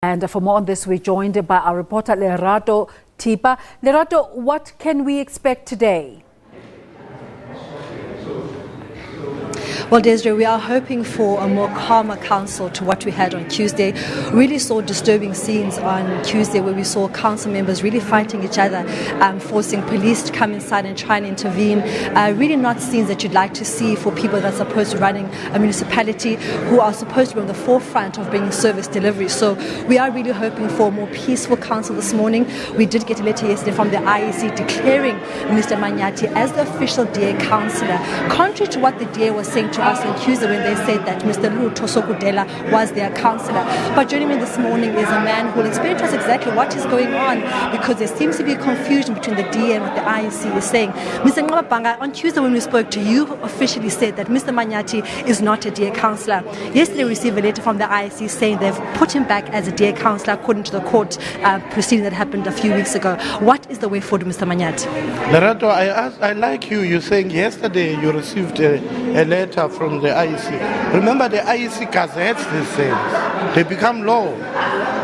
And for more on this, we're joined by our reporter Lerato Thipa. Lerato, what can we expect today? Well, Desiree, we are hoping for a more calmer council to what we had on Tuesday. We really saw disturbing scenes on Tuesday where we saw council members really fighting each other, forcing police to come inside and try and intervene. Really not scenes that you'd like to see for people that are supposed to be running a municipality, who are supposed to be on the forefront of bringing service delivery. So we are really hoping for a more peaceful council this morning. We did get a letter yesterday from the IEC declaring Mr. Manyathi as the official DA councillor, contrary to what the DA was saying to us on Tuesday when they said that Mr. Lutho Sokudela was their councillor. But joining me this morning is a man who will explain to us exactly what is going on, because there seems to be a confusion between the DA and what the IEC is saying. Mr. Ngabanga, on Tuesday when we spoke to you, officially said that Mr. Manyathi is not a DA councillor. Yesterday we received a letter from the IEC saying they've put him back as a DA councillor according to the court proceeding that happened a few weeks ago. What is the way forward, Mr. Manyathi? Lerato, I like you're saying yesterday you received a letter from the IEC. Remember, the IEC gazettes these things. They become law.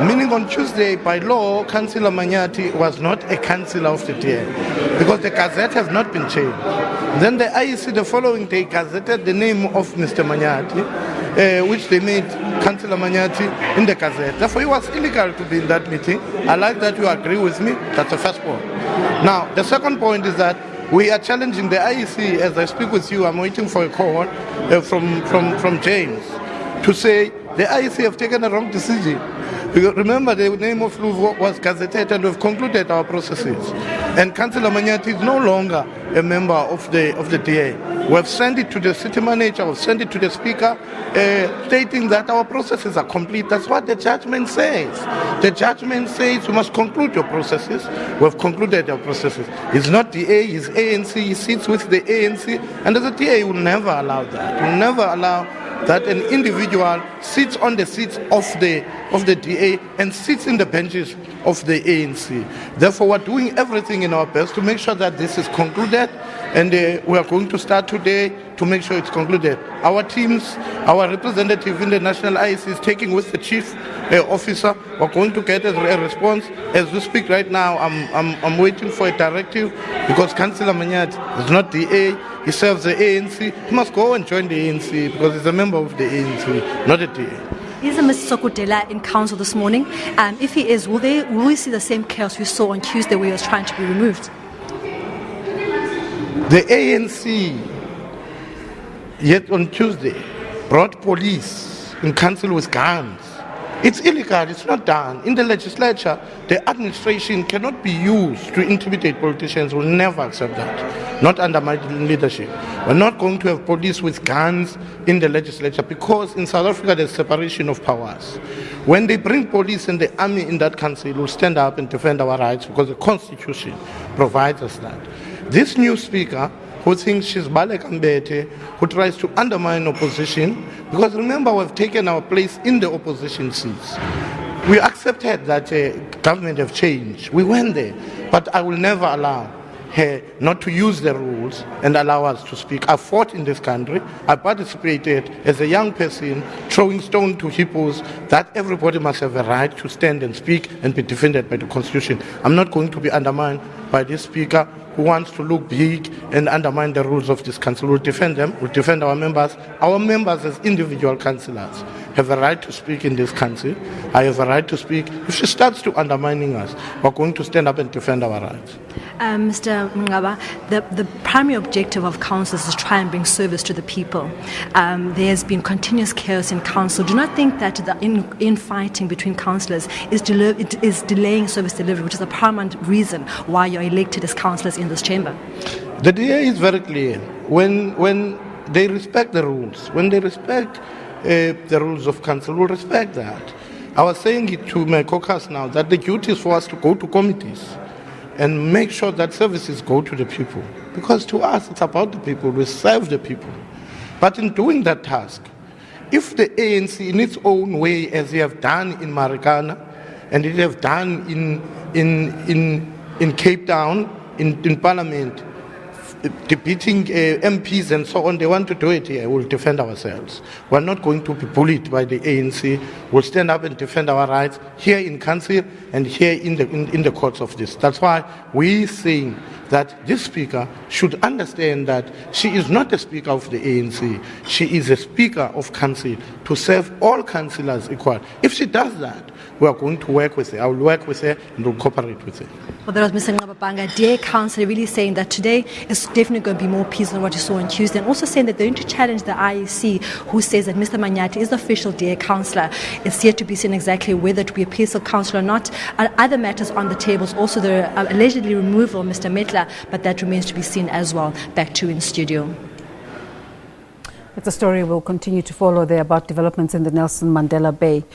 Meaning on Tuesday, by law, Councillor Manyathi was not a councillor of the DA because the gazette has not been changed. Then the IEC the following day gazetted the name of Mr. Manyathi, which they made Councillor Manyathi in the gazette. Therefore, it was illegal to be in that meeting. I like that you agree with me. That's the first point. Now, the second point is that we are challenging the IEC. As I speak with you, I'm waiting for a call from James to say the IEC have taken a wrong decision. Because remember, the name of Lutho was gazetted and we've concluded our processes. And Councillor Manyathi is no longer a member of the DA. We have sent it to the city manager, we've sent it to the speaker, stating that our processes are complete. That's what the judgment says. The judgment says you must conclude your processes. We have concluded our processes. It's not DA, it's ANC. He sits with the ANC, and as a DA, will never allow that. Will never allow that an individual sits on the seats of the DA and sits in the benches of the ANC. Therefore, we're doing everything in our best to make sure that this is concluded, and we are going to start today to make sure it's concluded. Our teams, our representative in the National IEC is taking with the chief officer. We're going to get a response. As we speak right now, I'm waiting for a directive because Councillor Manyathi is not DA. He serves the ANC. He must go and join the ANC because he's a member of the ANC, not a DA. Is Mr. Sokudela in council this morning? If he is, will we see the same chaos we saw on Tuesday where he was trying to be removed? The ANC, yet on Tuesday, brought police in council with guns. It's illegal, it's not done. In the legislature, the administration cannot be used to intimidate politicians. We'll never accept that. Not under my leadership. We're not going to have police with guns in the legislature because in South Africa there's separation of powers. When they bring police and the army in that council, we'll stand up and defend our rights because the Constitution provides us that. This new speaker, who thinks she's Balek Ambete, who tries to undermine opposition, because remember, we've taken our place in the opposition seats. We accepted that government have changed. We went there. But I will never allow her not to use the rules and allow us to speak. I fought in this country. I participated as a young person, throwing stone to hippos, that everybody must have a right to stand and speak and be defended by the Constitution. I'm not going to be undermined by this speaker who wants to look big and undermine the rules of this council. We'll defend them. We'll defend our members. Our members as individual councillors have a right to speak in this council. I have a right to speak. If she starts to undermining us, we're going to stand up and defend our rights. Mr. Mngaba, the primary objective of council is to try and bring service to the people. There has been continuous chaos in council. Do not think that the infighting between councillors is delaying service delivery, which is the paramount reason why you're elected as councillors in this chamber. The DA is very clear. When they respect the rules, when they respect the rules of council, we'll respect that. I was saying it to my caucus now that the duty is for us to go to committees and make sure that services go to the people. Because to us, it's about the people. We serve the people. But in doing that task, if the ANC in its own way, as they have done in Marikana, and it have done in Cape Town, in Parliament, debating MPs and so on. They want to do it here. We'll defend ourselves. We're not going to be bullied by the ANC. We'll stand up and defend our rights here in council and here in the courts of this. That's why we're saying that this speaker should understand that she is not the speaker of the ANC. She is a speaker of council to serve all councillors equal. If she does that, we are going to work with her. I will work with her and will cooperate with her. Well, that was Mr. Ngababanga, dear councillor, really saying that today is definitely going to be more peaceful than what you saw on Tuesday, and also saying that they're going to challenge the IEC, who says that Mr. Manyati is the official dear councillor. It's yet to be seen exactly whether to be a peaceful councillor or not. Other matters on the tables, also the allegedly removal of Mr. Metla, but that remains to be seen as well. Back to you in studio. It's a story we'll continue to follow there about developments in the Nelson Mandela Bay.